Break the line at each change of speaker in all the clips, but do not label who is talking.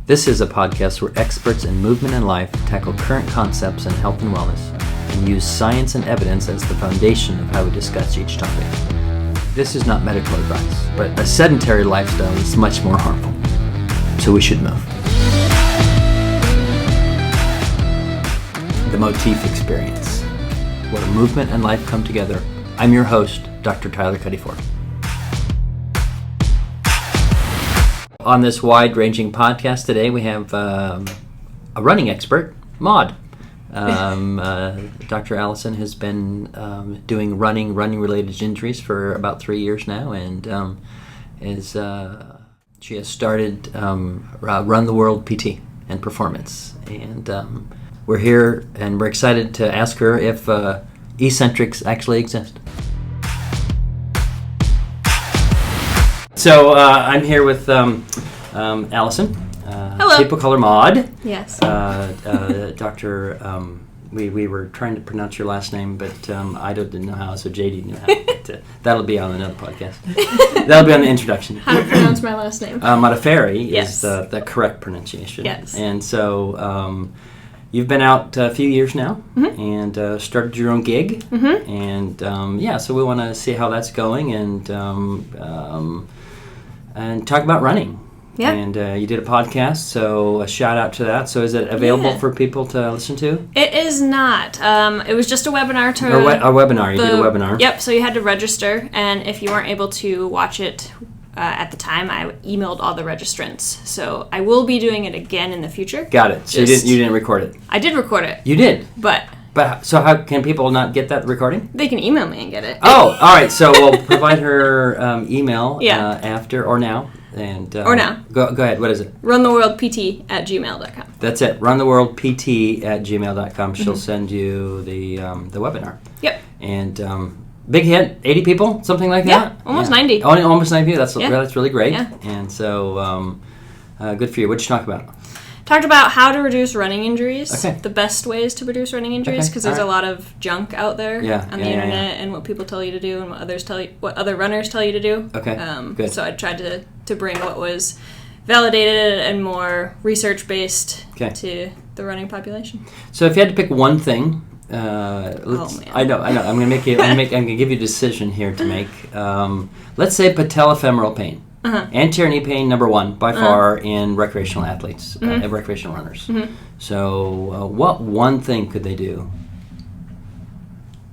This is a podcast where experts in movement and life tackle current concepts in health and wellness and use science and evidence as the foundation of how we discuss each topic. This is not medical advice, but a sedentary lifestyle is much more harmful, so we should move. The Motif Experience, where movement and life come together. I'm your host, Dr. Tyler Cuddy-Ford. On this wide-ranging podcast today, we have a running expert, Maud. Dr. Alison has been doing running-related injuries for about 3 years now, and she has started Run the World PT and Performance. And we're here, and we're excited to ask her if eccentrics actually exist. So I'm here with Alison.
Hello.
People call her Maud.
Yes.
Dr. We were trying to pronounce your last name, but I didn't know how, so JD knew how. But, that'll be on another podcast. That'll be on the introduction.
How to pronounce my last name?
Modafferi
Yes.
is the correct pronunciation.
Yes.
And so you've been out a few years now, and started your own gig, and so we want to see how that's going, and talk about running.
Yeah.
And you did a podcast, so a shout out to that. So is it available for people to listen to?
It is not. It was just a webinar to...
A webinar. You did a webinar.
Yep, so you had to register, and if you weren't able to watch it at the time, I emailed all the registrants. So I will be doing it again in the future.
Got it. So you didn't record it?
I did record it.
You did?
But
so how can people not get that recording?
they can email me and get it.
Oh, all right. So we'll provide her email after or now. And
or now.
Go ahead. What is it?
runtheworldpt@gmail.com.
That's it. runtheworldpt@gmail.com. She'll send you the webinar.
Yep.
And big hit, 80 people, something like that?
Almost 90.
Oh, almost 90 people. That's really great.
Yeah.
And so good for you. What'd you talk about?
Talked about how to reduce running injuries,
Okay.
the best ways to reduce running injuries, because there's a lot of junk out there on the internet and what people tell you to do and what other runners tell you to do.
Okay, good.
So I tried to bring what was validated and more research-based to the running population.
So if you had to pick one thing,
man.
I know. I'm gonna give you a decision here to make. Let's say patellofemoral pain. Anterior knee pain, number one, by far, in recreational athletes, recreational runners. So what one thing could they do?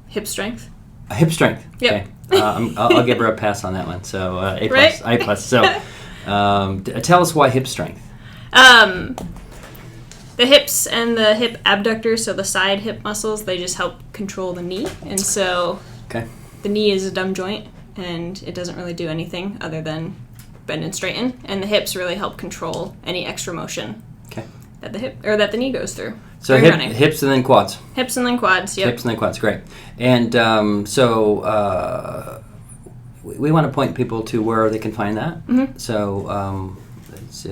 Hip strength.
Hip strength.
Yep.
Okay. I'll give her a pass on that one. So A+.
Right?
A+. So tell us why hip strength.
The hips and the hip abductors, so the side hip muscles, they just help control the knee. And so the knee is a dumb joint, and it doesn't really do anything other than bend and straighten, and the hips really help control any extra motion that the knee goes through.
So hips and then quads.
Hips and then quads. Yep.
Hips and then quads. Great. And so we want to point people to where they can find that. So it's,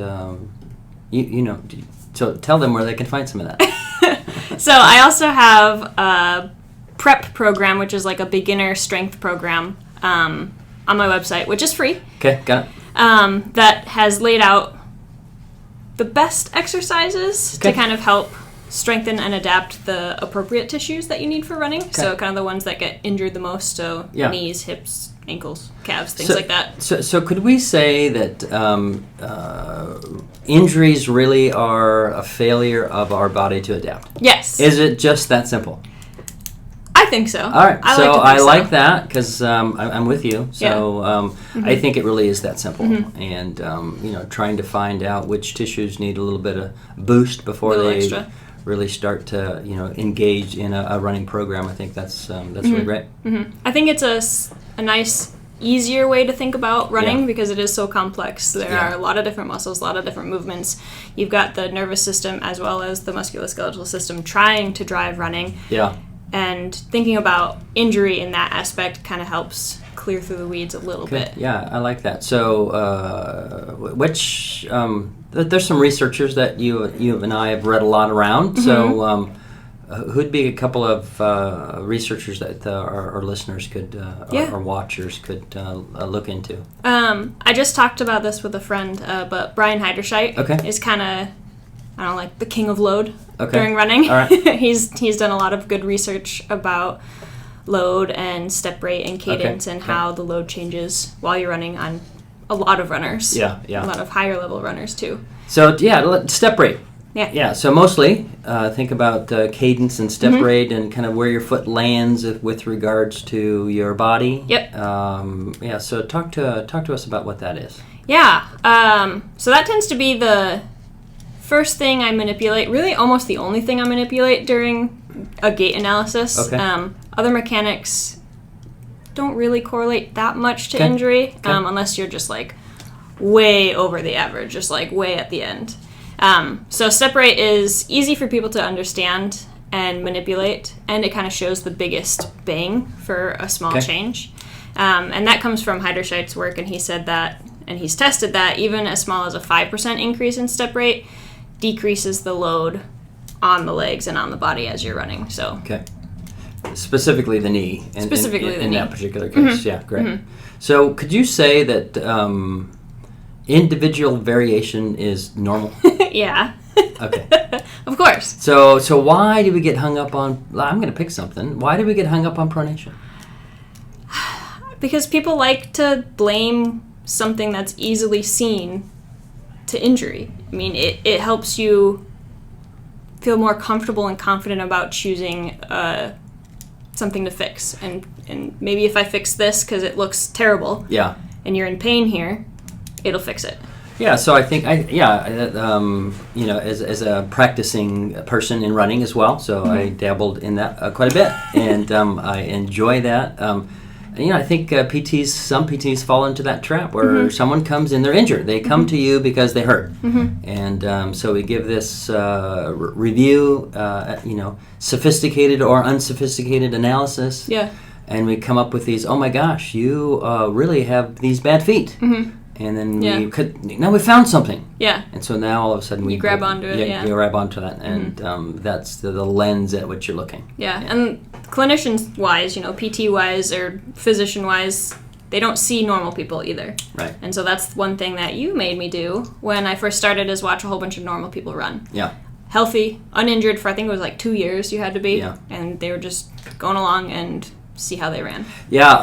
so tell them where they can find some of that.
So I also have a prep program, which is like a beginner strength program on my website, which is free.
Okay, got it.
That has laid out the best exercises to kind of help strengthen and adapt the appropriate tissues that you need for running. Okay. So kind of the ones that get injured the most, so knees, hips, ankles, calves, things like that.
So could we say that injuries really are a failure of our body to adapt?
Yes.
Is it just that simple?
I think so.
All right, I
like
like that because I'm with you. So I think it really is that simple, and trying to find out which tissues need a little bit of boost before they really start to engage in a running program. I think that's really great.
I think it's a nice, easier way to think about running because it is so complex. There are a lot of different muscles, a lot of different movements. You've got the nervous system as well as the musculoskeletal system trying to drive running. Yeah. And thinking about injury in that aspect kind of helps clear through the weeds a little bit.
Yeah, I like that. So, there's some researchers that you and I have read a lot around. So, who'd be a couple of researchers that our listeners could, our watchers could look into?
I just talked about this with a friend, but Brian Heiderscheit is kind of, I don't know, like the king of load during running.
All right.
He's done a lot of good research about load and step rate and cadence and how the load changes while you're running on a lot of runners.
Yeah.
A lot of higher level runners too.
So step rate.
Yeah.
So mostly think about cadence and step rate and kind of where your foot lands with regards to your body.
Yep.
So talk to us about what that is.
Yeah. So that tends to be the first thing I manipulate, really almost the only thing I manipulate during a gait analysis.
Okay.
Other mechanics don't really correlate that much to injury, unless you're just like way over the average, just like way at the end. So step rate is easy for people to understand and manipulate, and it kind of shows the biggest bang for a small change. And that comes from Heiderscheid's work, and he said that, and he's tested that even as small as a 5% increase in step rate decreases the load on the legs and on the body as you're running. So
specifically the knee. In that particular case. Yeah, great. Mm-hmm. So could you say that individual variation is normal?
Yeah.
Okay.
Of course.
So why do we get hung up on, I'm going to pick something, why do we get hung up on pronation?
Because people like to blame something that's easily seen to injury. I mean, it helps you feel more comfortable and confident about choosing something to fix. And maybe if I fix this because it looks terrible and you're in pain here, it'll fix it.
Yeah, so I think, as a practicing person in running as well, so I dabbled in that quite a bit, and I enjoy that. I think some PTs fall into that trap where someone comes in, they're injured. They come to you because they hurt. And so we give this review, sophisticated or unsophisticated analysis. Yeah. And we come up with these, oh my gosh, you really have these bad feet. And then we found something. Yeah. And so now all of a sudden we
grab onto it.
Yeah, you grab onto that, and that's the lens at which you're looking.
Yeah, and clinicians wise, PT wise or physician wise, they don't see normal people either. Right. And so that's one thing that you made me do when I first started, is watch a whole bunch of normal people run. Yeah. Healthy, uninjured for I think it was like 2 years you had to be. Yeah. And they were just going along and see how they ran. Yeah,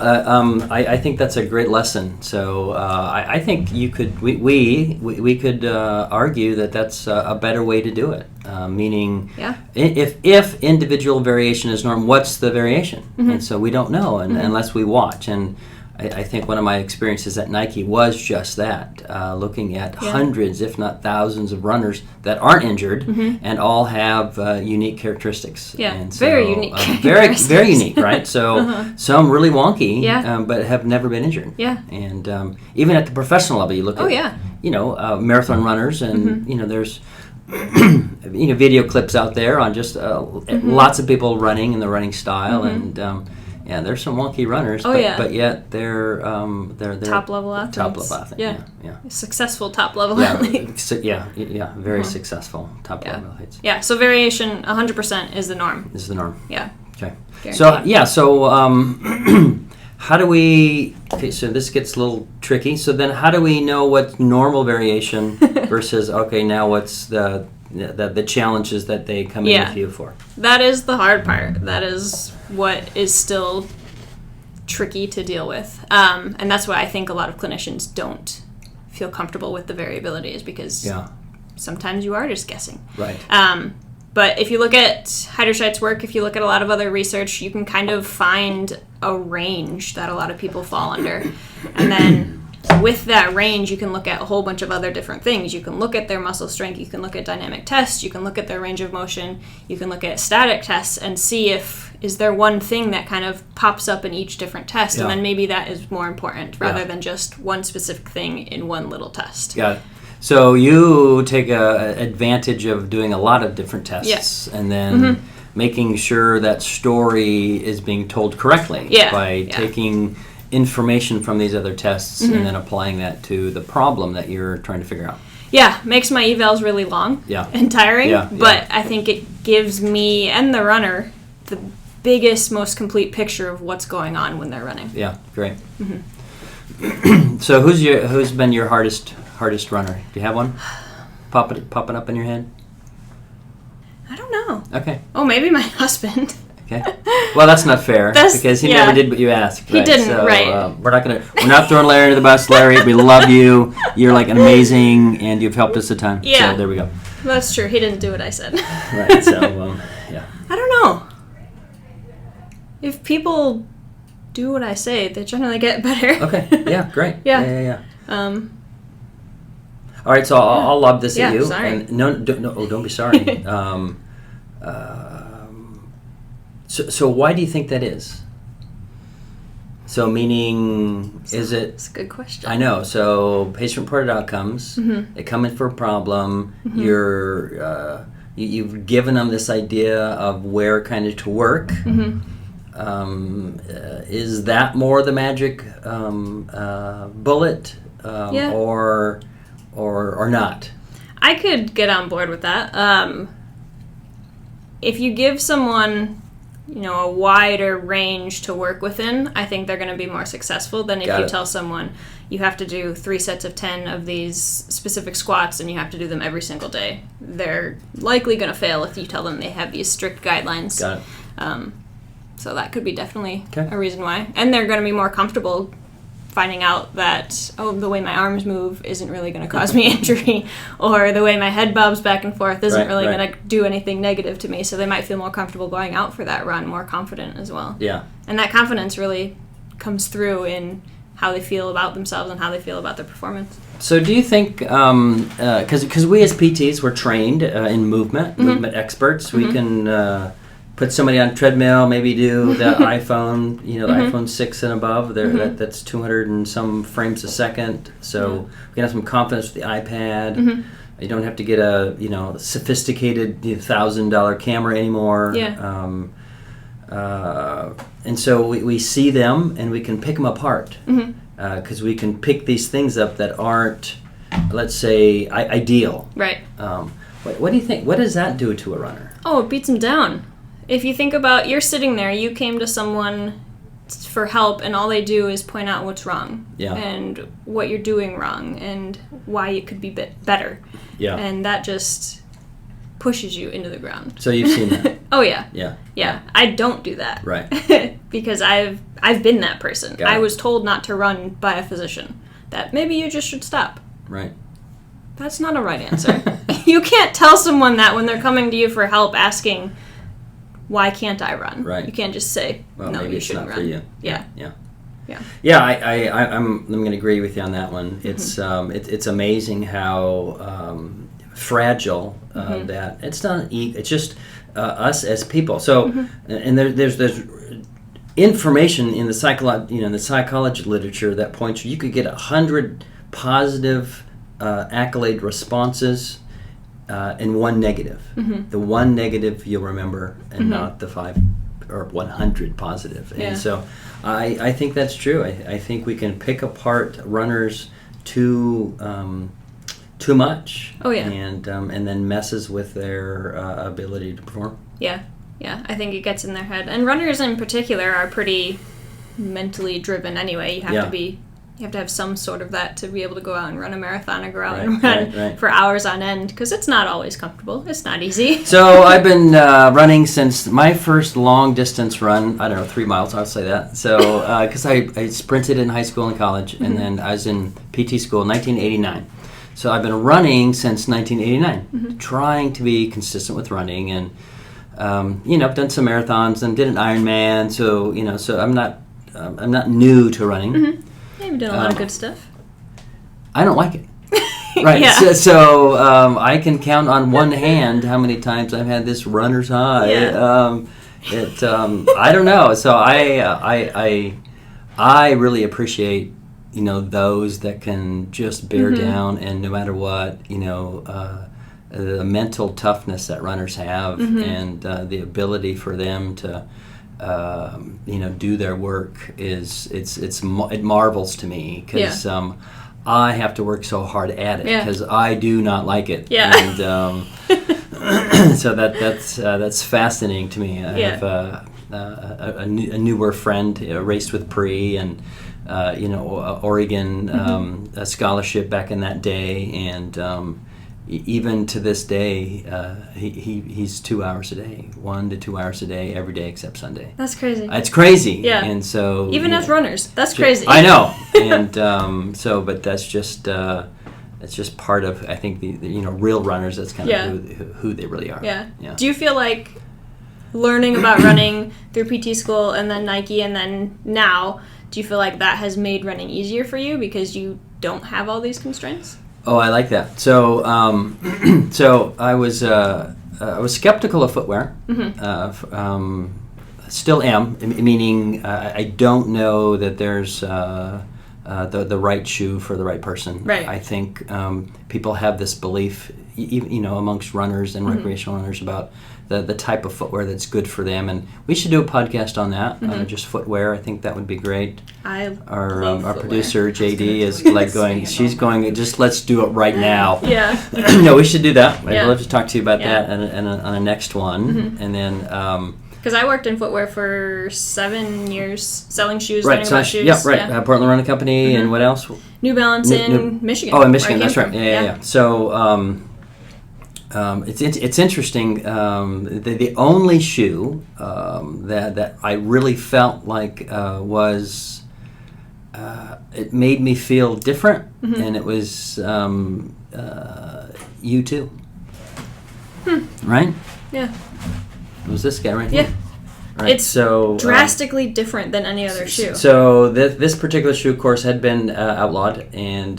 I think that's a great lesson. So I think we could argue that that's a better way to do it. Meaning, if individual variation is norm, what's the variation? And so we don't know unless we watch. And I think one of my experiences at Nike was just that, looking at hundreds, if not thousands, of runners that aren't injured and all have unique characteristics. Yeah, and so,
very unique.
Very unique, right? So some really wonky, but have never been injured. Yeah. And even at the professional level, you look at marathon runners, and there's video clips out there on just lots of people running in the running style, and there's some wonky runners, but yet they're
top level athletes.
Top level athletes.
Yeah. Successful top level athletes.
Very successful top level athletes.
Yeah. So variation 100% is the norm.
Is the norm.
Yeah.
Okay. Guaranteed. So how do we? Okay, so this gets a little tricky. So then, how do we know what's normal variation versus now what's the challenges that they come in with you for?
That is the hard part. That is what is still tricky to deal with. And that's why I think a lot of clinicians don't feel comfortable with the variability, is because sometimes you are just guessing. Right. But if you look at Heiderscheid's work, if you look at a lot of other research, you can kind of find a range that a lot of people fall under. And then with that range, you can look at a whole bunch of other different things. You can look at their muscle strength, you can look at dynamic tests, you can look at their range of motion, you can look at static tests and see is there one thing that kind of pops up in each different test, and then maybe that is more important rather than just one specific thing in one little test.
Got it. So you take advantage of doing a lot of different tests and then making sure that story is being told correctly by taking information from these other tests and then applying that to the problem that you're trying to figure out.
Yeah, makes my evals really long and tiring, but I think it gives me and the runner the biggest, most complete picture of what's going on when they're running.
Yeah, great. So who's been your hardest runner? Do you have one popping up in your head?
I don't know.
Okay.
Oh, maybe my husband.
Okay. Well, that's not fair because he never did what you asked.
He didn't.
So,
right.
We're not throwing Larry under the bus. Larry, we love you. You're like amazing, and you've helped us a ton.
Yeah.
So there we go.
That's true. He didn't do what I said.
Right. So yeah.
I don't know. If people do what I say, they generally get better.
Okay. Yeah. Great.
Yeah.
All right. So I'll lob this at you.
Sorry.
And don't be sorry. So why do you think that is? So meaning, is it...
That's a good question.
I know. So patient-reported outcomes, they come in for a problem, you've given them this idea of where kind of to work. Is that more the magic bullet or not?
I could get on board with that. If you give someone... a wider range to work within, I think they're going to be more successful than if you tell someone you have to do 3 sets of 10 of these specific squats and you have to do them every single day. They're likely going to fail if you tell them they have these strict guidelines.
Got it.
So that could be definitely a reason why. And they're going to be more comfortable finding out that, the way my arms move isn't really going to cause me injury, or the way my head bobs back and forth isn't really going to do anything negative to me, so they might feel more comfortable going out for that run, more confident as well. Yeah. And that confidence really comes through in how they feel about themselves and how they feel about their performance.
So do you think, because we as PTs, we're trained in movement experts, we can... put somebody on a treadmill, maybe do the iPhone, the iPhone 6 and above. That's 200 and some frames a second. So we can have some confidence with the iPad. You don't have to get a sophisticated $1,000 camera anymore. And so we see them and we can pick them apart because we can pick these things up that aren't, let's say, ideal. Right. What do you think? What does that do to a runner?
Oh, it beats them down. If you think about, you're sitting there, you came to someone for help, and all they do is point out what's wrong and what you're doing wrong and why it could be better. Yeah. And that just pushes you into the ground.
So you've seen that?
Oh, yeah. Yeah. I don't do that. Right. Because I've been that person. I was told not to run by a physician, that maybe you just should stop. Right. That's not a right answer. You can't tell someone that when they're coming to you for help asking... Why can't I run? Right. You can't just say, no, maybe you shouldn't run. For you. Yeah.
I'm going to agree with you on that one. It's it's amazing how fragile that it's not. It's just us as people. So and there's information in the psychology literature that points you could get 100 positive accolade responses. And one negative. The one negative you'll remember, and not the 5 or 100 positive. And so I think that's true. I think we can pick apart runners too much. Oh, yeah. And then messes with their ability to perform.
Yeah. I think it gets in their head. And runners in particular are pretty mentally driven anyway. You have to have some sort of that to be able to go out and run a marathon or go out and run for hours on end, because it's not always comfortable. It's not easy.
So I've been running since my first long distance run, 3 miles, I'll say that. So, because I sprinted in high school and college, and then I was in PT school in 1989. So I've been running since 1989, trying to be consistent with running, and, I've done some marathons and did an Ironman, so, so I'm not new to running.
Yeah, you've done a lot of good stuff.
I don't like it. Right. So I can count on one hand how many times I've had this runner's high. Yeah. I don't know. So I really appreciate those that can just bear down, and no matter what, the mental toughness that runners have, and the ability for them to do their work it marvels to me, because I have to work so hard at it because I do not like it.
Yeah.
And so that's fascinating to me. I have a newer friend raced with Pre and Oregon a scholarship back in that day, and even to this day he's 2 hours a day, 1 to 2 hours a day every day except Sunday.
That's crazy.
It's crazy.
Yeah.
And so
even as runners, that's crazy.
I know. And but that's just it's just part of, I think, the real runners. That's kind of who they really are.
Yeah. Do you feel like learning about running through PT school and then Nike and then now, do you feel like that has made running easier for you because you don't have all these constraints?
Oh, I like that. So, so I was skeptical of footwear. Mm-hmm. Still am, meaning I don't know that there's the right shoe for the right person.
Right.
I think people have this belief, amongst runners and recreational runners, about the type of footwear that's good for them, and we should do a podcast on that. Just footwear. I think that would be great. Our producer JD is like going. She's going. Just let's do it right now.
Yeah.
No, we should do that. I'd love to talk to you about that and on a next one, and then.
Because I worked in footwear for 7 years, selling shoes,
right,
learning about shoes.
Yeah, right. Portland Running Company, and what else?
New Balance in Michigan.
Oh, in Michigan, that's right.
From.
Yeah. So it's interesting. The only shoe that I really felt like was it made me feel different, and it was U2. Right?
Yeah.
It was this guy right
here.
Yeah. Right.
It's so drastically different than any other shoe.
So this particular shoe, of course, had been outlawed, and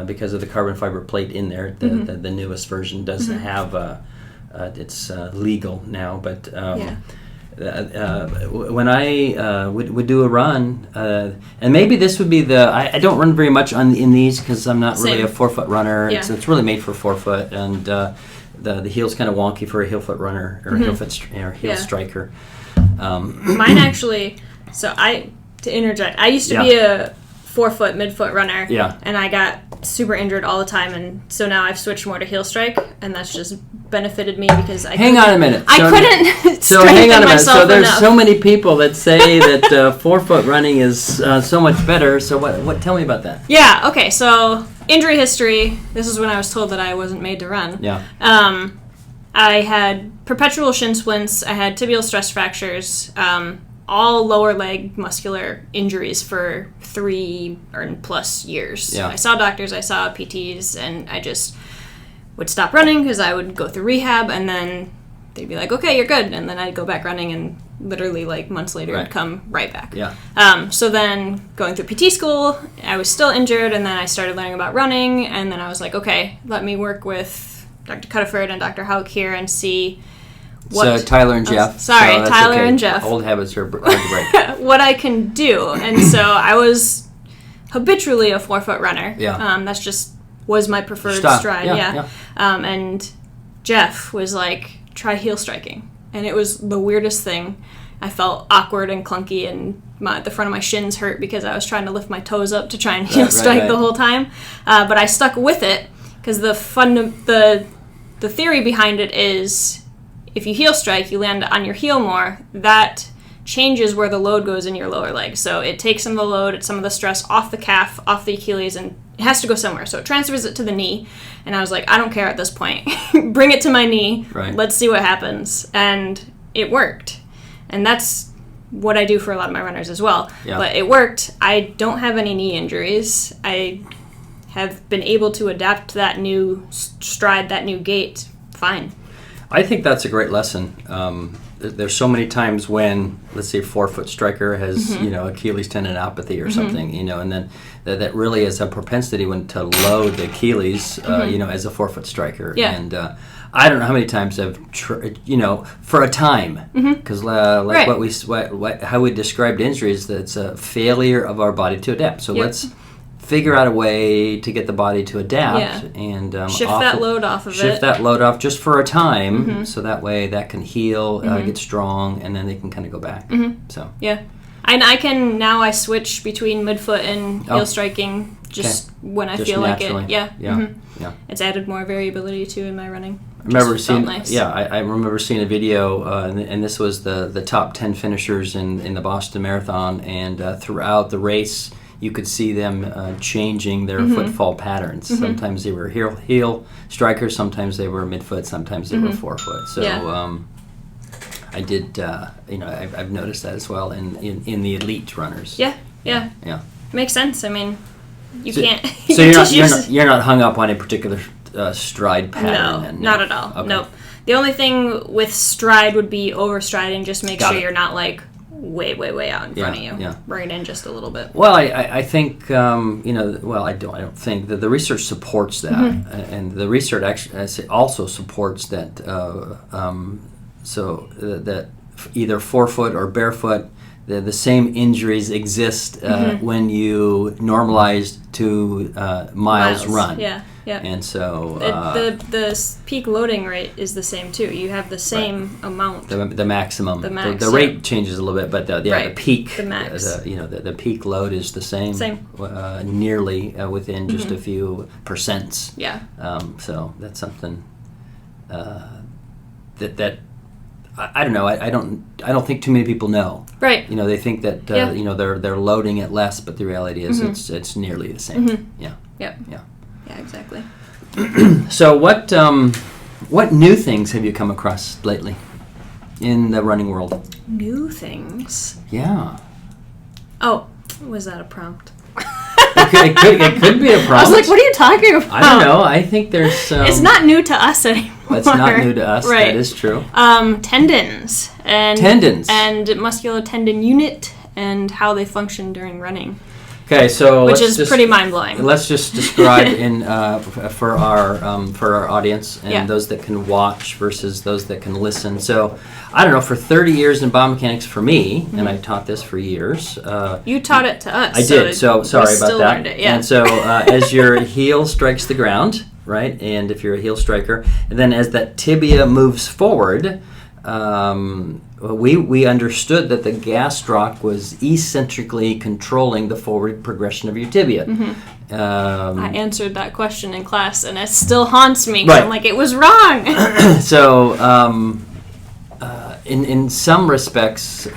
because of the carbon fiber plate in there, the newest version doesn't have. It's legal now, but when I would do a run, and maybe this would be I don't run very much in these because I'm not really a 4-foot runner.
Yeah.
It's really made for 4-foot, and the heel's kind of wonky for a heel foot runner or a heel striker.
Mine actually. So to interject, I used to be a 4-foot midfoot runner.
Yeah.
And I got super injured all the time, and so now I've switched more to heel strike, and that's just benefited me because
hang on a minute.
I couldn't.
So hang on a minute. So there's
enough.
So many people that say that 4-foot running is so much better. So what? Tell me about that.
Yeah. Okay. So injury history. This is when I was told that I wasn't made to run.
Yeah.
I had perpetual shin splints. I had tibial stress fractures. All lower leg muscular injuries for 3 or plus years.
Yeah.
I saw doctors, I saw PTs, and I just would stop running because I would go through rehab, and then they'd be like, okay, you're good. And then I'd go back running, and literally like months later I'd come right back.
Yeah.
So then going through PT school, I was still injured, and then I started learning about running, and then I was like, okay, let me work with Dr. Cuttaford and Dr. Hauk here and see
so Tyler and Jeff.
Tyler and Jeff.
Old habits are hard to break.
What I can do. And so I was habitually a 4-foot runner.
Yeah.
That's just was my preferred stride. Yeah. And Jeff was like, try heel striking. And it was the weirdest thing. I felt awkward and clunky, and the front of my shins hurt because I was trying to lift my toes up to try and heel strike the whole time. But I stuck with it because the theory behind it is, if you heel strike, you land on your heel more. That changes where the load goes in your lower leg. So it takes some of the load, some of the stress off the calf, off the Achilles, and it has to go somewhere. So it transfers it to the knee. And I was like, I don't care at this point. Bring it to my knee.
Right.
Let's see what happens. And it worked. And that's what I do for a lot of my runners as well.
Yeah.
But it worked. I don't have any knee injuries. I have been able to adapt that new stride, that new gait, fine.
I think that's a great lesson. There's so many times when, let's say, a 4-foot striker has, Achilles tendinopathy or something, and then that really is a propensity to load the Achilles, as a 4-foot striker.
Yeah.
And I don't know how many times I've, for a time, because how we described injuries, that's a failure of our body to adapt. So let's figure out a way to get the body to adapt and
shift that load off of it.
Shift that load off just for a time, so that way that can heal, get strong, and then they can kind of go back. So
And I switch between midfoot and heel striking just when I feel
naturally.
like it. Yeah.
Yeah.
Mm-hmm.
Yeah.
It's added more variability to in my running.
I remember seeing,
nice.
I remember seeing a video, and this was the top 10 finishers in the Boston Marathon, and throughout the race, you could see them changing their footfall patterns. Mm-hmm. Sometimes they were heel strikers, sometimes they were midfoot, sometimes they were forefoot. So I did, I've noticed that as well in the elite runners.
Yeah. Makes sense. I mean, you can't. So
you're not hung up on a particular stride pattern.
No, not at all. Okay. Nope. The only thing with stride would be overstriding. Just make sure you're not like way out in front of you. Yeah. Bring it in just a little bit.
Well, I think I don't think that the research supports that, and the research actually also supports that. That either forefoot or barefoot, the same injuries exist when you normalized to miles run.
Yeah.
And so
the peak loading rate is the same too. You have the same amount.
The maximum.
The
rate changes a little bit, but the peak,
the max.
The peak load is the same. Nearly within just a few percents.
Yeah.
So that's something that I don't know. I don't think too many people know.
Right.
They think that they're loading it less, but the reality is it's nearly the same. Yeah.
Yep. Yeah, exactly.
So what new things have you come across lately in the running world?
New things?
Yeah.
Oh, was that a prompt?
It could be a prompt.
I was like, what are you talking about?
I don't know. I think there's...
it's not new to us anymore.
It's not new to us.
Right.
That is true.
Tendons. And muscular tendon unit and how they function during running.
Okay, so
which is pretty mind-blowing.
Let's just describe for our audience and those that can watch versus those that can listen. So, I don't know, for 30 years in biomechanics for me, and I taught this for years.
You taught it to us.
I did, so sorry about that.
Learned it, yeah.
And so as your heel strikes the ground, right, and if you're a heel striker, and then as that tibia moves forward, we understood that the gastroc was eccentrically controlling the forward progression of your tibia.
I answered that question in class, and it still haunts me.
Right.
I'm like, it was wrong.
So, in some respects,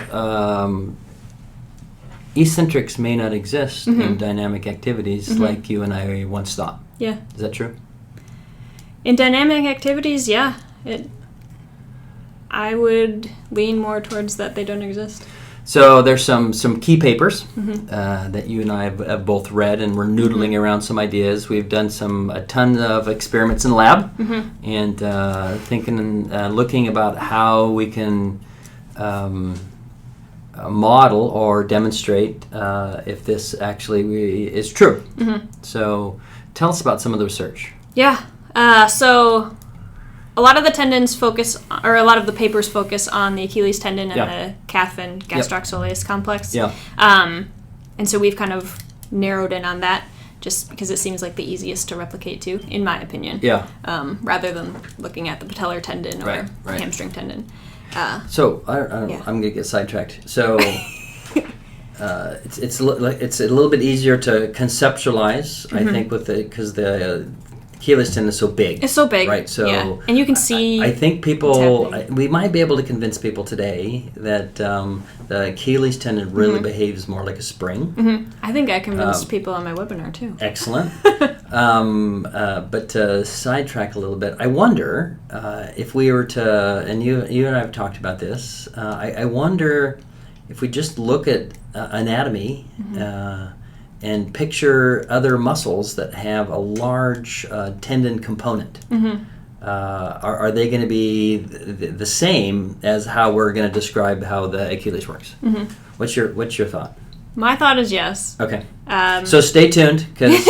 eccentrics may not exist in dynamic activities like you and I once thought.
Yeah.
Is that true?
In dynamic activities, yeah. I would lean more towards that they don't exist.
So there's some key papers that you and I have both read, and we're noodling around some ideas. We've done a ton of experiments in the lab, and thinking and looking about how we can model or demonstrate if this actually is true. So tell us about some of the research.
Yeah. So a lot of the tendons a lot of the papers focus on the Achilles tendon and the calf and gastroc complex.
Yeah.
And so we've kind of narrowed in on that just because it seems like the easiest to replicate too, in my opinion.
Yeah.
Rather than looking at the patellar tendon or hamstring tendon.
So I don't know. I'm going to get sidetracked. So it's a little bit easier to conceptualize, I think, because the Achilles tendon is so big.
It's so big,
right? So
and you can see.
I think we might be able to convince people today that the Achilles tendon really behaves more like a spring.
I think I convinced people on my webinar too.
Excellent. But to sidetrack a little bit, I wonder if we were to, and you and I have talked about this. I wonder if we just look at anatomy. And picture other muscles that have a large tendon component. Are they going to be the same as how we're going to describe how the Achilles works? What's your thought?
My thought is yes.
Okay. So stay tuned, because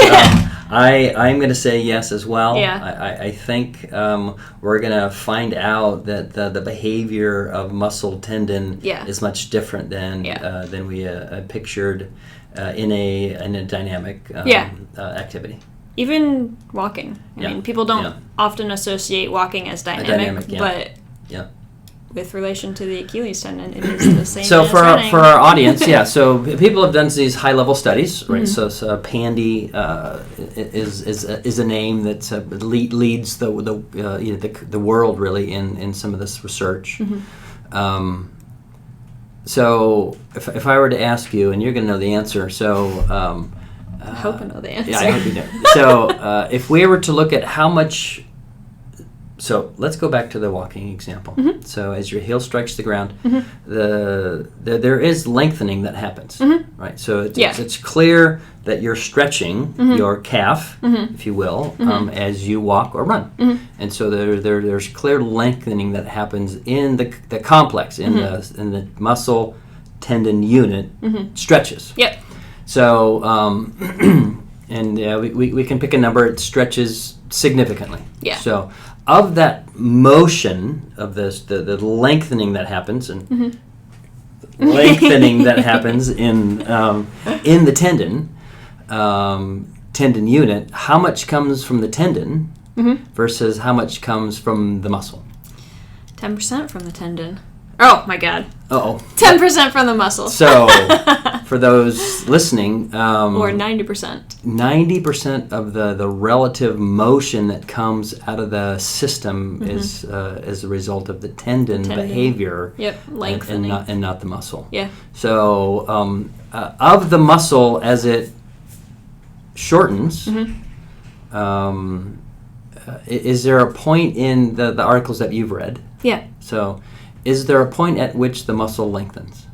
I'm going to say yes as well.
Yeah.
I think we're going to find out that the behavior of muscle tendon is much different than we pictured in a dynamic activity.
Even walking. I mean, people don't often associate walking as dynamic, but with relation to the Achilles tendon, it is the same.
So
as
for
running.
for our audience, so people have done these high level studies, right? So PANDY is a name that leads the world really in some of this research. So if I were to ask you, and you're going to know the answer, so
I hope I know the answer.
Yeah, I hope you know. So if we were to look at how much. So let's go back to the walking example. So as your heel strikes the ground, there is lengthening that happens, right? So it's clear that you're stretching your calf, if you will, as you walk or run. And so there's clear lengthening that happens in the complex, in the muscle tendon unit stretches.
Yep.
So and we can pick a number. It stretches significantly.
Yeah.
So of that motion of this, the lengthening that happens and lengthening that happens in the tendon unit, how much comes from the tendon versus how much comes from the muscle?
10% from the tendon. Oh my God. 10% from the muscle.
So for those listening,
or 90%.
90% of the relative motion that comes out of the system is as a result of the tendon behavior.
Yep, lengthening.
And not the muscle.
Yeah.
So of the muscle as it shortens, is there a point in the articles that you've read?
Yeah.
So is there a point at which the muscle lengthens?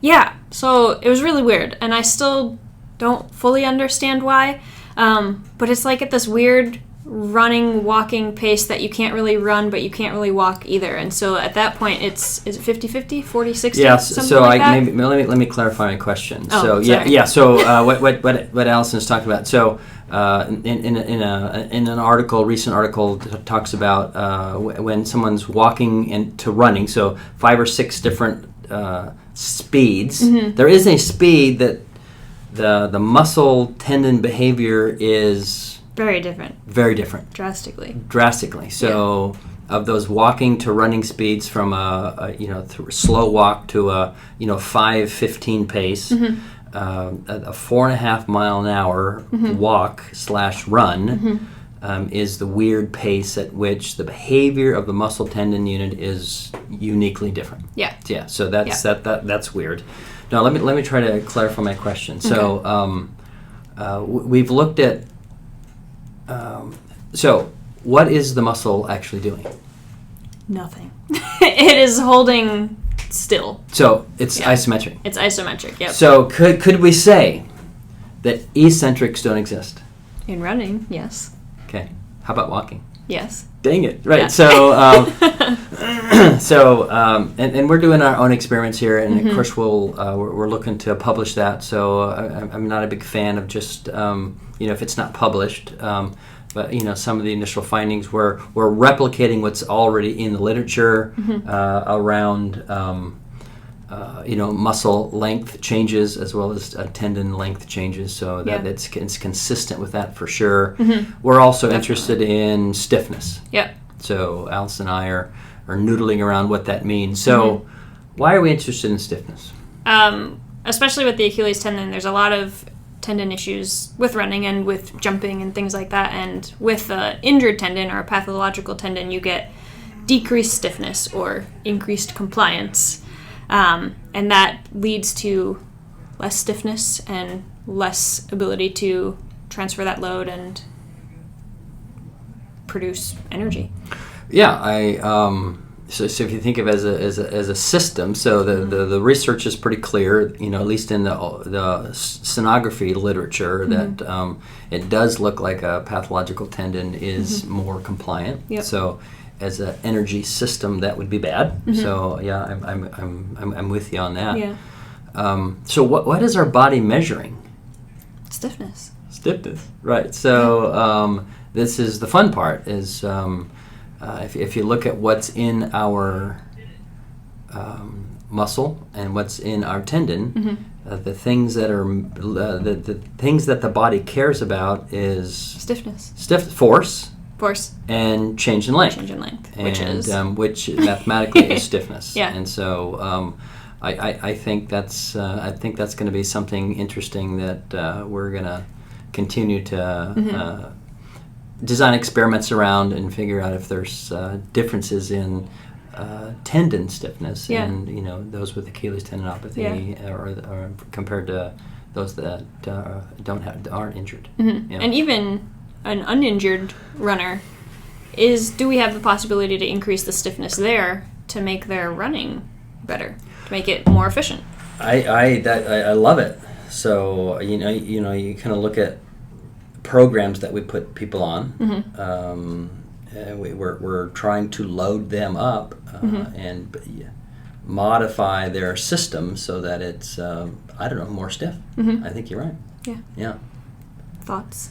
Yeah, so it was really weird, and I still don't fully understand why, but it's like at this weird running, walking pace that you can't really run, but you can't really walk either, and so at that point, is it 50-50, 40-60,
yeah,
something
so
like that?
Maybe, let me clarify my question.
Oh,
so so what Alison is talking about, so in an article, recent article talks about when someone's walking to running, so 5 or 6 different speeds. There is a speed that the muscle tendon behavior is
very different.
Drastically. So of those walking to running speeds from a slow walk to a 5:15 pace, a 4.5 mile an hour walk / run is the weird pace at which the behavior of the muscle tendon unit is uniquely different.
Yeah.
Yeah. So that's weird. Now let me try to clarify my question. So we've looked at. So what is the muscle actually doing?
Nothing. It is holding still.
So it's isometric.
It's isometric. Yep.
So could we say that eccentrics don't exist?
In running, yes.
Okay. How about walking?
Yes.
Dang it! Right.
Yeah.
So, and we're doing our own experiments here, and of course we're looking to publish that. So I'm not a big fan of just if it's not published. But some of the initial findings we're replicating what's already in the literature around muscle length changes as well as tendon length changes, so that it's consistent with that for sure. We're also interested in stiffness.
Yep.
So Alison and I are noodling around what that means. So why are we interested in stiffness?
Especially with the Achilles tendon, there's a lot of tendon issues with running and with jumping and things like that, and with an injured tendon or a pathological tendon, you get decreased stiffness or increased compliance. And that leads to less stiffness and less ability to transfer that load and produce energy.
Yeah, so if you think of it as a system, so the research is pretty clear, at least in the sonography literature, that it does look like a pathological tendon is more compliant.
Yep.
So as an energy system, that would be bad. So yeah, I'm with you on that.
Yeah.
So what is our body measuring?
Stiffness,
right? So this is the fun part. Is if you look at what's in our muscle and what's in our tendon, the things that are the things that the body cares about is
stiffness,
force
course.
And change in length. Which mathematically is stiffness.
Yeah.
And so I think that's going to be something interesting that we're going to continue to design experiments around and figure out if there's differences in tendon stiffness and those with Achilles tendinopathy or compared to those that aren't injured.
Mm-hmm. And even an uninjured runner, do we have the possibility to increase the stiffness there to make their running better, to make it more efficient?
I love it. So you kind of look at programs that we put people on. We're trying to load them up and modify their system so that it's more stiff. I think you're right. Yeah.
Thoughts.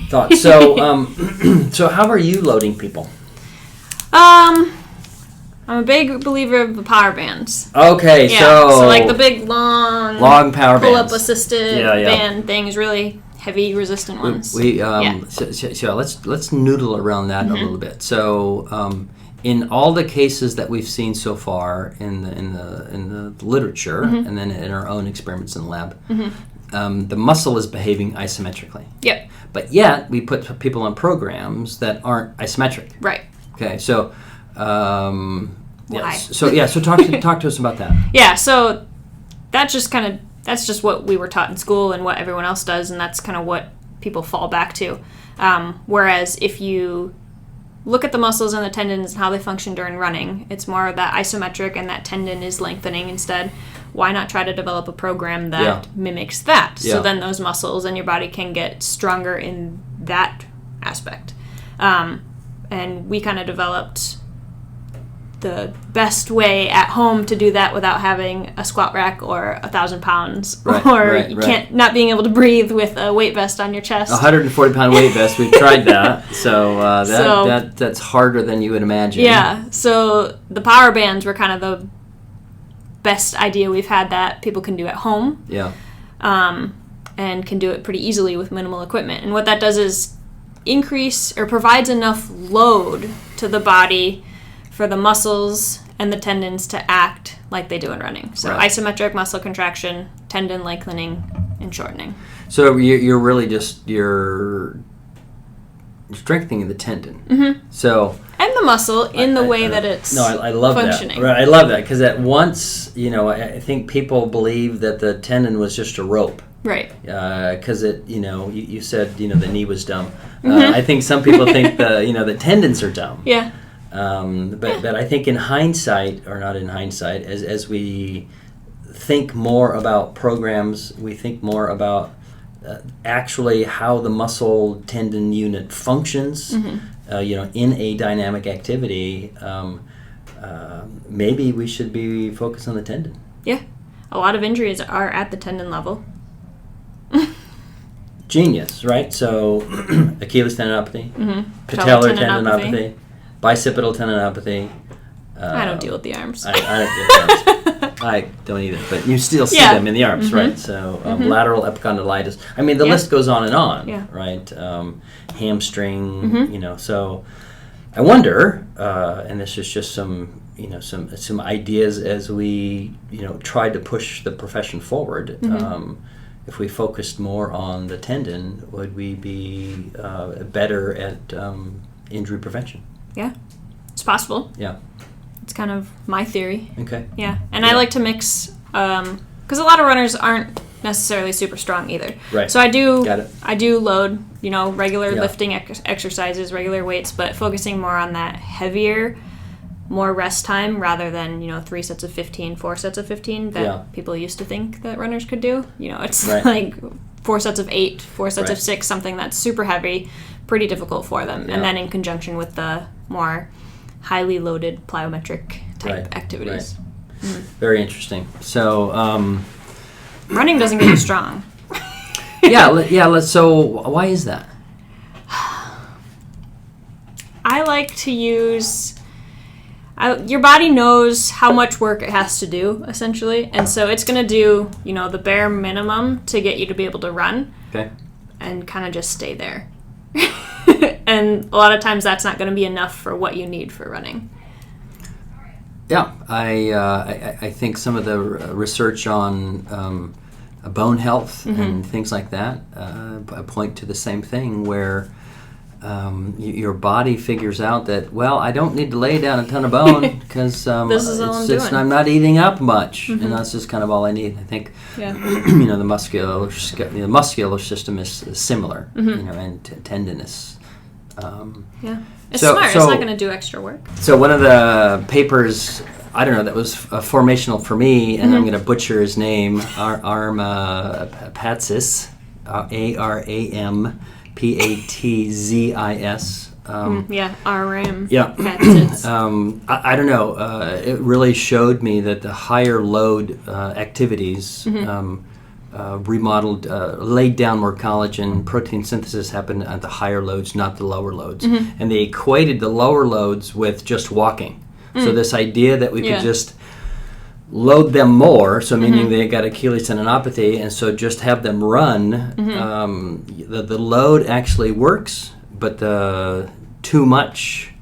So so how are you loading people?
I'm a big believer of the power bands.
Okay,
so like the big long
power
pull-up
bands.
assisted band things, really heavy resistant ones.
So let's noodle around that a little bit. So in all the cases that we've seen so far in the literature and then in our own experiments in the lab, the muscle is behaving isometrically.
Yep.
But yet we put people on programs that aren't isometric.
Right.
Okay. So
why?
So talk to us about that.
Yeah. So that's just what we were taught in school and what everyone else does, and that's kind of what people fall back to. Whereas if you look at the muscles and the tendons and how they function during running, it's more of that isometric and that tendon is lengthening instead. Why not try to develop a program that mimics that? So then those muscles and your body can get stronger in that aspect. And we kind of developed the best way at home to do that without having a squat rack or 1,000 pounds can't not being able to breathe with a weight vest on your chest.
140-pound weight vest. We've tried that, so that's harder than you would imagine.
Yeah. So the power bands were kind of the best idea we've had that people can do at home.
Yeah.
And can do it pretty easily with minimal equipment. And what that does is increase or provides enough load to the body for the muscles and the tendons to act like they do in running. So isometric muscle contraction, tendon lengthening, and shortening.
So you're really you're strengthening the tendon. So
and the muscle in the way that it's
I love
functioning.
That. Right, I love that because at once, I think people believe that the tendon was just a rope.
Right.
Because you said the knee was dumb. I think some people think the tendons are dumb.
Yeah.
But I think in hindsight, or not in hindsight, as we think more about programs, we think more about actually how the muscle tendon unit functions, in a dynamic activity. Maybe we should be focused on the tendon.
Yeah. A lot of injuries are at the tendon level.
Genius, right? So Achilles tendinopathy, patellar tendinopathy, bicipital tendinopathy.
I don't deal with the arms.
I don't deal with the arms. I don't either, but you still see them in the arms, right? So lateral epicondylitis. I mean, the list goes on and on, right? Hamstring, So I wonder, and this is just some ideas as we try to push the profession forward. If we focused more on the tendon, would we be better at injury prevention?
Yeah, it's possible.
Yeah.
It's kind of my theory.
Okay.
Yeah, and I like to mix, because a lot of runners aren't necessarily super strong either.
Right.
So I do load, regular lifting exercises, regular weights, but focusing more on that heavier, more rest time rather than 3 sets of 15, 4 sets of 15 that people used to think that runners could do. It's like 4 sets of 8, 4 sets of 6, something that's super heavy, pretty difficult for them. And then in conjunction with the more highly loaded plyometric type activities.
Right. Very interesting. So
running doesn't get you strong.
So why is that?
I like to use your body knows how much work it has to do, essentially, and so it's going to do, the bare minimum to get you to be able to run.
Okay.
And kind of just stay there. And a lot of times that's not going to be enough for what you need for running.
Yeah, I think some of the research on bone health and things like that point to the same thing, where your body figures out that, well, I don't need to lay down a ton of bone because I'm not eating up much, and that's just kind of all I need. I think the muscular system is similar, and tendinous.
It's smart. It's not going to do extra work.
So one of the papers, I don't know, that was formational for me, and I'm going to butcher his name, Armpatzis, Armpatzis.
Aram.
Yeah.
Patzis.
I don't know. It really showed me that the higher load activities remodeled, laid down more collagen. Protein synthesis happened at the higher loads, not the lower loads. And they equated the lower loads with just walking. So this idea that we could just load them more, so meaning they got Achilles tendinopathy, and so just have them run, the load actually works, but the too much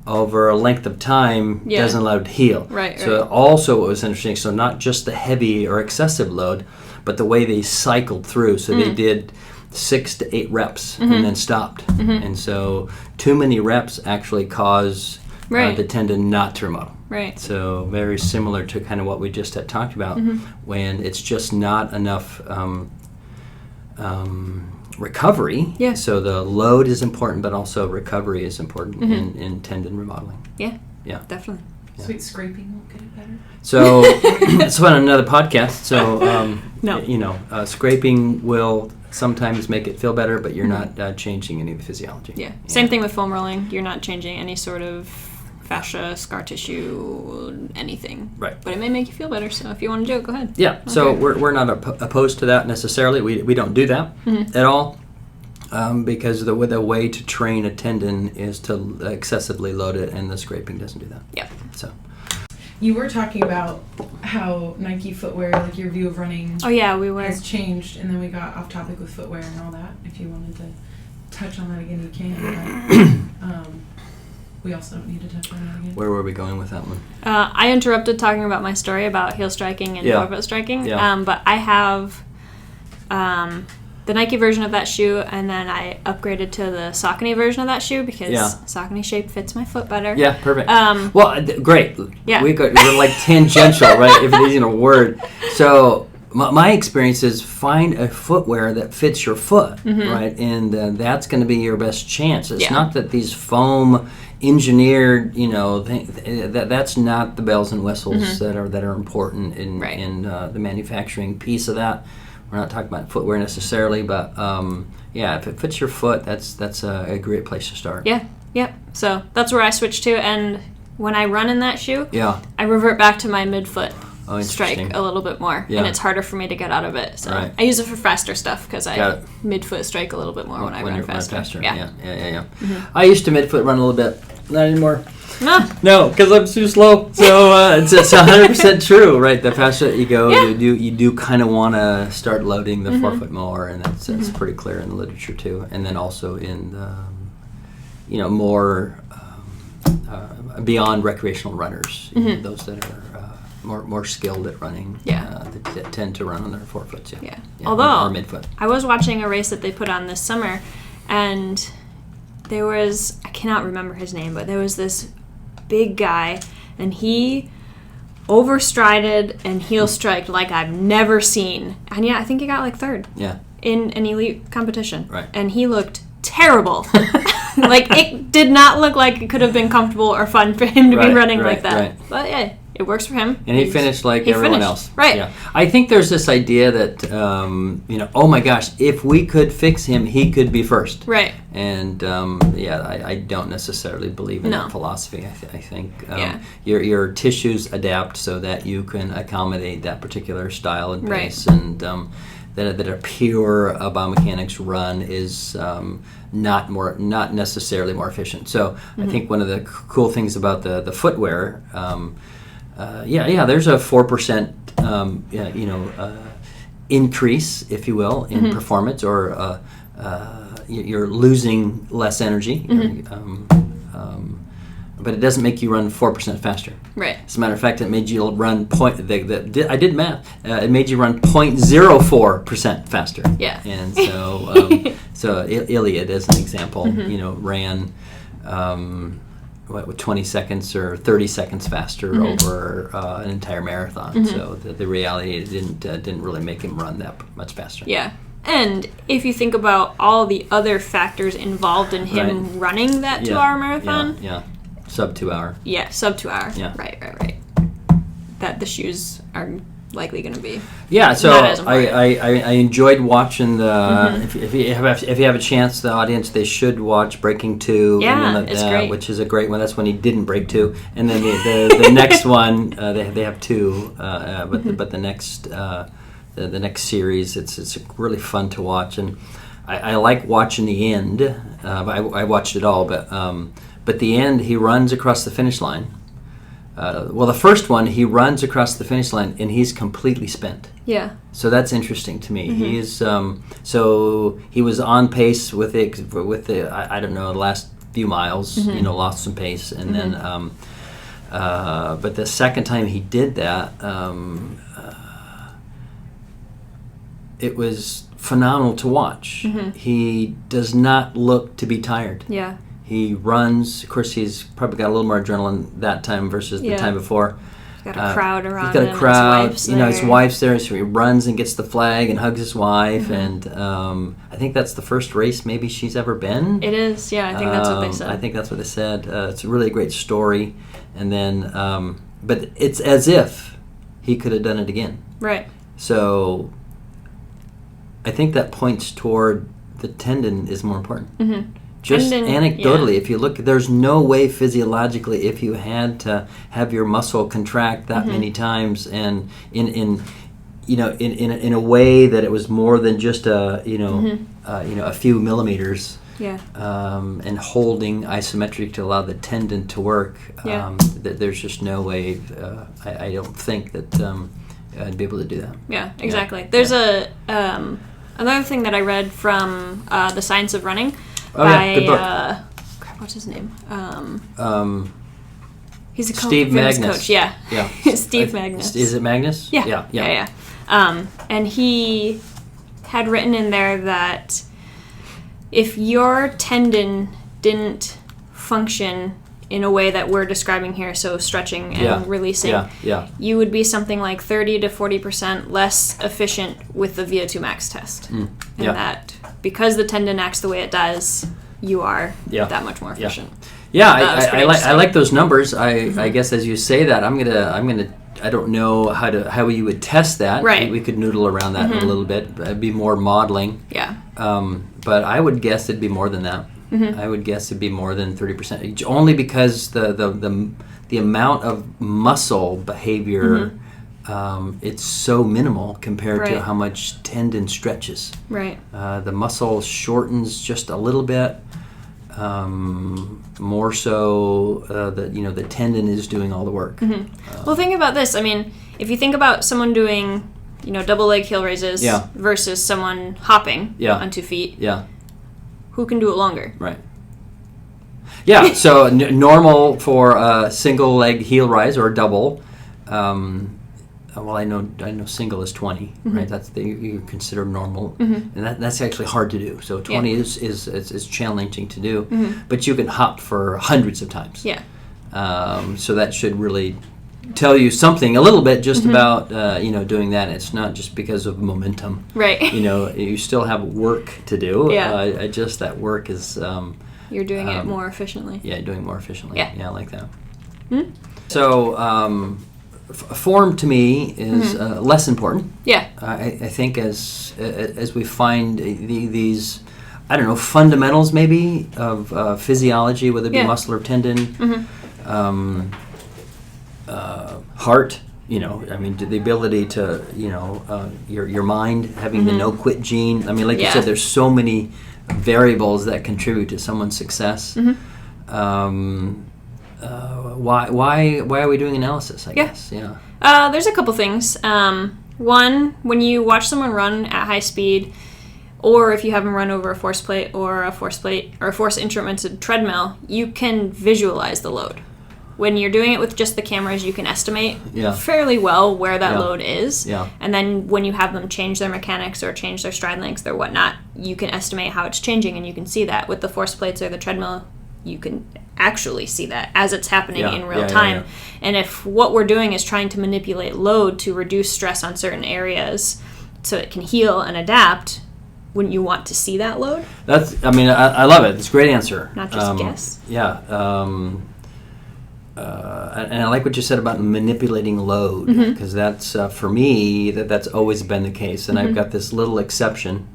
over a length of time doesn't allow it to heal. So also what was interesting, so not just the heavy or excessive load, but the way they cycled through. So they did 6 to 8 reps and then stopped. And so too many reps actually cause the tendon not to remodel. So very similar to kind of what we just had talked about, when it's just not enough recovery. So the load is important, but also recovery is important in tendon remodeling.
Yeah, definitely.
Sweet scraping won't get it better.
So it's on another podcast. So
No.
Scraping will sometimes make it feel better, but you're not changing any of the physiology.
Same thing with foam rolling. You're not changing any sort of fascia, scar tissue, anything. But it may make you feel better, so if you want to do it, go ahead.
So we're not opposed to that necessarily. We don't do that at all, because the way to train a tendon is to excessively load it, and the scraping doesn't do that. So
you were talking about how Nike footwear, like your view of running,
we were,
has changed, and then we got off topic with footwear and all that. If you wanted to touch on that again, you can. But, we also don't need to touch on that again.
Where were we going with that one?
I interrupted talking about my story about heel striking and forefoot striking, but I have the Nike version of that shoe, and then I upgraded to the Saucony version of that shoe because Saucony shape fits my foot better.
Perfect. Great.
Yeah.
We're like tangential, right? If it isn't a word. So my experience is find a footwear that fits your foot, right? And that's going to be your best chance. It's not that these foam engineered, that's not the bells and whistles that are important in the manufacturing piece of that. We're not talking about footwear necessarily, but if it fits your foot, that's a great place to start.
So that's where I switched to, and when I run in that shoe, I revert back to my midfoot strike a little bit more, and it's harder for me to get out of it. So I use it for faster stuff because I midfoot strike a little bit more when I run faster. I used to midfoot run a little bit, not anymore. No, because I'm too slow. So it's 100% true, right? The faster that you go, you do kind of want to start loading the forefoot more, and that's pretty clear in the literature too. And then also in the, more beyond recreational runners, those that are more skilled at running, that tend to run on their forefoots. Although
or midfoot.
I was watching a race that they put on this summer, and there was, I cannot remember his name, but there was this big guy, and he overstrided and heel striked like I've never seen. And I think he got like third in an elite competition. And he looked terrible. Like, it did not look like it could have been comfortable or fun for him to be running like that. But it works for him.
And he finished like everyone else.
Right.
I think there's this idea that, oh my gosh, if we could fix him, he could be first.
Right.
And, I don't necessarily believe in that philosophy. I think your tissues adapt so that you can accommodate that particular style and pace. And that a pure biomechanics run is not necessarily more efficient. So I think one of the cool things about the footwear, there's a 4% increase, if you will, in performance, or you're losing less energy. But it doesn't make you run 4% faster.
Right.
As a matter of fact, it made you run I did math. It made you run 0.04% faster.
Yeah.
And so, Iliad, as an example, ran with 20 seconds or 30 seconds faster over an entire marathon. So the reality didn't really make him run that much faster.
Yeah. And if you think about all the other factors involved in him running that 2-hour marathon.
Yeah. Sub 2 hour.
Yeah, sub 2 hour.
Yeah.
Right. That the shoes are likely going to be.
Yeah, so
not as important.
I enjoyed watching the. If you have a chance, the audience, they should watch Breaking 2.
Yeah,
and then
it's great.
Which is a great one. That's when he didn't break 2, and then the next one they have 2, but the next series it's really fun to watch, and I like watching the end. I watched it all, but the end, he runs across the finish line. The first one, he runs across the finish line and he's completely spent.
Yeah.
So that's interesting to me. He's so he was on pace with the I don't know, the last few miles. Lost some pace, and then but the second time he did that, it was phenomenal to watch. He does not look to be tired.
Yeah.
He runs. Of course, he's probably got a little more adrenaline that time versus the time before.
He's got a crowd around him.
He's got a crowd.
His
wife's there, so he runs and gets the flag and hugs his wife. And I think that's the first race maybe she's ever been.
It is, yeah. I think that's what they said.
I think that's what they said. It's a really great story. And then, but it's as if he could have done it again.
Right.
So I think that points toward the tendon is more important. Just anecdotally, if you look, there's no way physiologically, if you had to have your muscle contract that many times, and in a way that it was more than just a few millimeters, and holding isometric to allow the tendon to work. That there's just no way. I don't think that I'd be able to do that.
Yeah, exactly. There's another thing that I read from The Science of Running.
Good book.
What's his name? He's a
Steve
famous
Magnus.
coach. Yeah. Steve Magnus.
Is it Magnus?
Yeah. And he had written in there that if your tendon didn't function in a way that we're describing here, so stretching and releasing, you would be something like 30 to 40% less efficient with the VO2 max test. And that because the tendon acts the way it does, you are that much more efficient.
I like those numbers. I guess as you say that, I'm gonna I don't know how you would test that.
Right.
We could noodle around that a little bit. It'd be more modeling.
Yeah.
But I would guess it'd be more than that. I would guess it'd be more than 30%, only because the amount of muscle behavior, it's so minimal compared to how much tendon stretches.
Right.
The muscle shortens just a little bit. More so, the tendon is doing all the work.
Well, think about this. I mean, if you think about someone doing, double leg heel raises versus someone hopping on 2 feet. Yeah. Who can do it longer?
Right. Yeah. So normal for a single leg heel rise or double. I know single is 20, right? That's you consider normal, and that's actually hard to do. So 20 is challenging to do, but you can hop for hundreds of times.
Yeah.
So that should really tell you something a little bit just about doing that. It's not just because of momentum,
right?
You still have work to do.
Yeah.
Just that work is.
You're doing it more efficiently.
Yeah, doing more efficiently.
Yeah,
I like that. So. Form to me is less important.
Yeah.
I think as we find these, I don't know, fundamentals maybe of physiology, whether it be muscle or tendon, heart. The ability to, your mind having the no quit gene. I mean, like you said, there's so many variables that contribute to someone's success. Why are we doing analysis, I guess? There's
a couple things. One, when you watch someone run at high speed, or if you have them run over a force plate or a force instrumented treadmill, you can visualize the load. When you're doing it with just the cameras, you can estimate fairly well where that load is.
Yeah.
And then when you have them change their mechanics or change their stride lengths or whatnot, you can estimate how it's changing, and you can see that. With the force plates or the treadmill, you can actually see that as it's happening in real time. And if what we're doing is trying to manipulate load to reduce stress on certain areas so it can heal and adapt, wouldn't you want to see that load?
I love it. It's a great answer.
Not just guess.
Yeah. And I like what you said about manipulating load, because that's, for me, that's always been the case. And I've got this little exception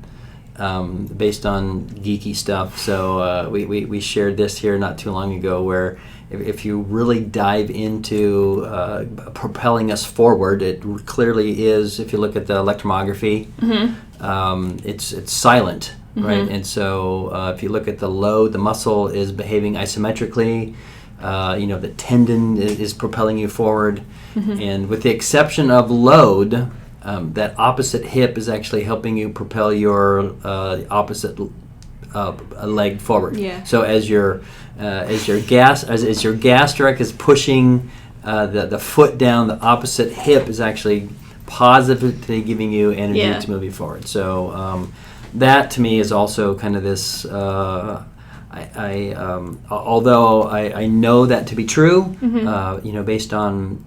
based on geeky stuff. So we shared this here not too long ago, where if you really dive into propelling us forward, it clearly is, if you look at the electromyography, it's silent, right? And so if you look at the load, the muscle is behaving isometrically. The tendon is propelling you forward. And with the exception of load, that opposite hip is actually helping you propel your opposite leg forward.
Yeah.
So as your gastroc is pushing the foot down, the opposite hip is actually positively giving you energy to move you forward. So that to me is also kind of this. Although I know that to be true, based on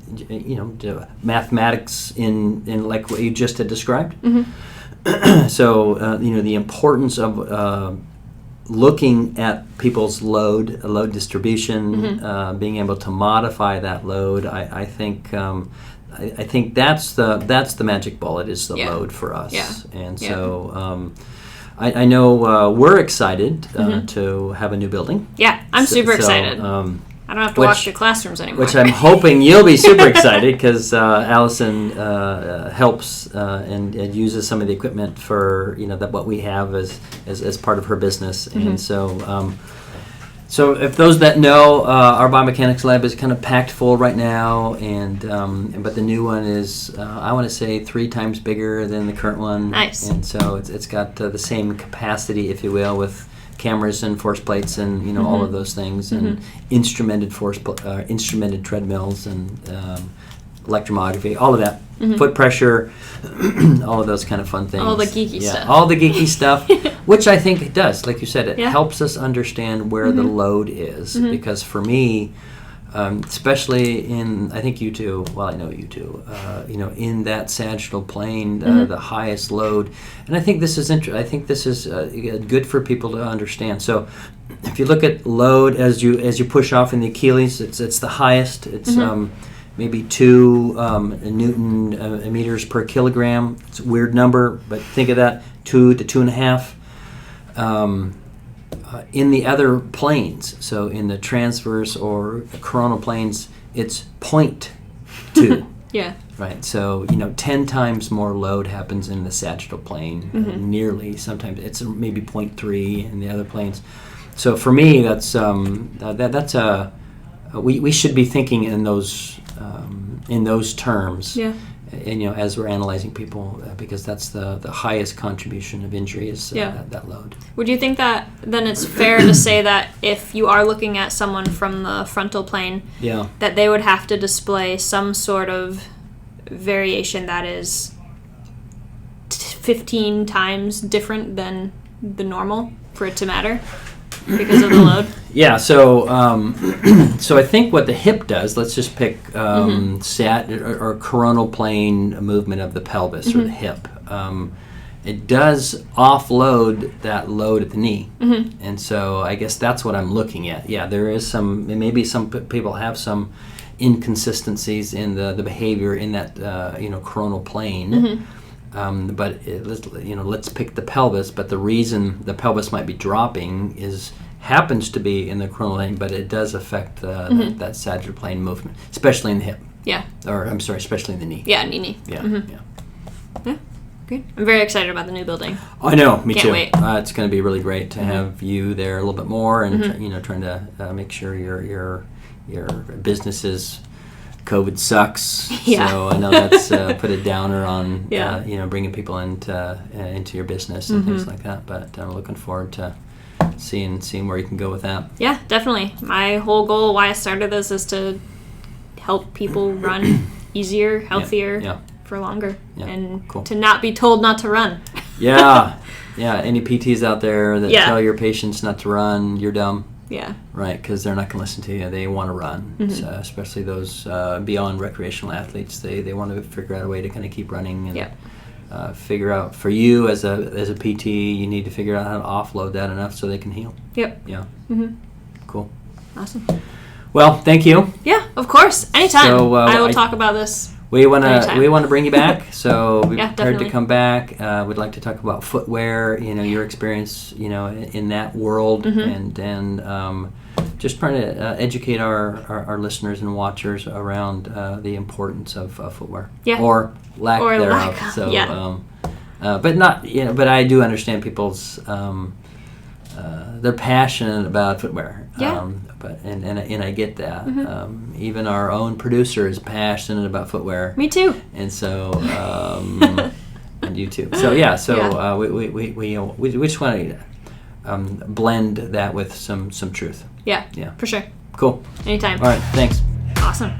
mathematics in like what you just had described. So the importance of looking at people's load distribution, being able to modify that load. I think that's the magic bullet, is the load for us.
Yeah.
And so. I know we're excited to have a new building.
Yeah, I'm super excited. I don't have to wash your classrooms anymore.
Which I'm hoping you'll be super excited, because Alison helps and uses some of the equipment for what we have as part of her business, and so if those that know, our biomechanics lab is kind of packed full right now, but the new one is, I want to say, 3 times bigger than the current one.
Nice.
And so it's got the same capacity, if you will, with cameras and force plates and all of those things, and instrumented treadmills and electromyography, all of that, foot pressure, all of those kind of fun things.
All the geeky stuff.
All the geeky stuff, which I think it does. Like you said, it helps us understand where the load is, because for me, especially I think you too, well, I know you too, in that sagittal plane, the highest load, and I think this is good for people to understand. So if you look at load as you push off in the Achilles, it's the highest. It's maybe 2 Newton meters per kilogram. It's a weird number, but think of that, 2 to 2.5. In the other planes, so in the transverse or coronal planes, it's 0.2.
Yeah.
Right. So 10 times more load happens in the sagittal plane. Nearly. Sometimes it's maybe 0.3 in the other planes. So for me, that's we should be thinking in those terms.
Yeah.
And as we're analyzing people, because that's the highest contribution of injury is that load.
Would you think that then it's fair to say that if you are looking at someone from the frontal plane, that they would have to display some sort of variation that is 15 times different than the normal for it to matter because of the load?
Yeah, so so I think what the hip does, let's just pick sat or coronal plane movement of the pelvis or the hip. It does offload that load at the knee. And so I guess that's what I'm looking at. Yeah, there is maybe some people have some inconsistencies in the behavior in that coronal plane. But let's pick the pelvis. But the reason the pelvis might be dropping happens to be in the coronal plane, but it does affect that sagittal plane movement, especially in the hip.
Yeah.
Or I'm sorry, especially in the knee.
Yeah, knee.
Yeah.
Yeah. Great. I'm very excited about the new building.
I know. Me
Can't
too.
wait.
It's going to be really great to have you there a little bit more, and trying to make sure your business is COVID sucks.
Yeah.
So I know that's put a downer on
Yeah.
bringing people into your business and things like that. But I'm looking forward to seeing where you can go with that.
Yeah, definitely. My whole goal, why I started this, is to help people run easier, healthier, for longer, and to not be told not to run.
Yeah. Any PTs out there that
Yeah.
tell your patients not to run, you're dumb.
Yeah.
Right, because they're not going to listen to you. They want to run, so especially those beyond recreational athletes. They want to figure out a way to kind of keep running and figure out, for you as a PT, you need to figure out how to offload that enough so they can heal.
Yep.
Yeah.
Cool. Awesome.
Well, thank you.
Yeah, of course. Anytime.
So,
I will talk about this.
We want to bring you back, so we're prepared
definitely.
to come back. We'd like to talk about footwear, your experience, in that world, and just trying to educate our listeners and watchers around the importance of footwear, or lack thereof. So, but not, but I do understand people's they're passionate about footwear. But I get that. Even our own producer is passionate about footwear.
Me too.
And so, and you too. So we just want to blend that with some truth.
Yeah. For sure.
Cool.
Anytime.
All right. Thanks.
Awesome.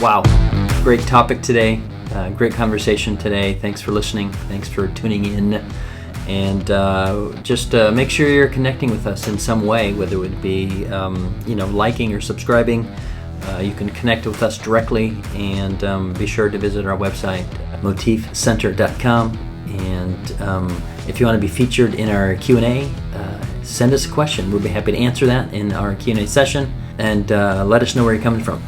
Wow. Great topic today. Great conversation today. Thanks for listening. Thanks for tuning in. And just make sure you're connecting with us in some way, whether it would be, liking or subscribing. You can connect with us directly, and be sure to visit our website, motifcenter.com. And if you want to be featured in our Q&A, send us a question. We'll be happy to answer that in our Q&A session, and let us know where you're coming from.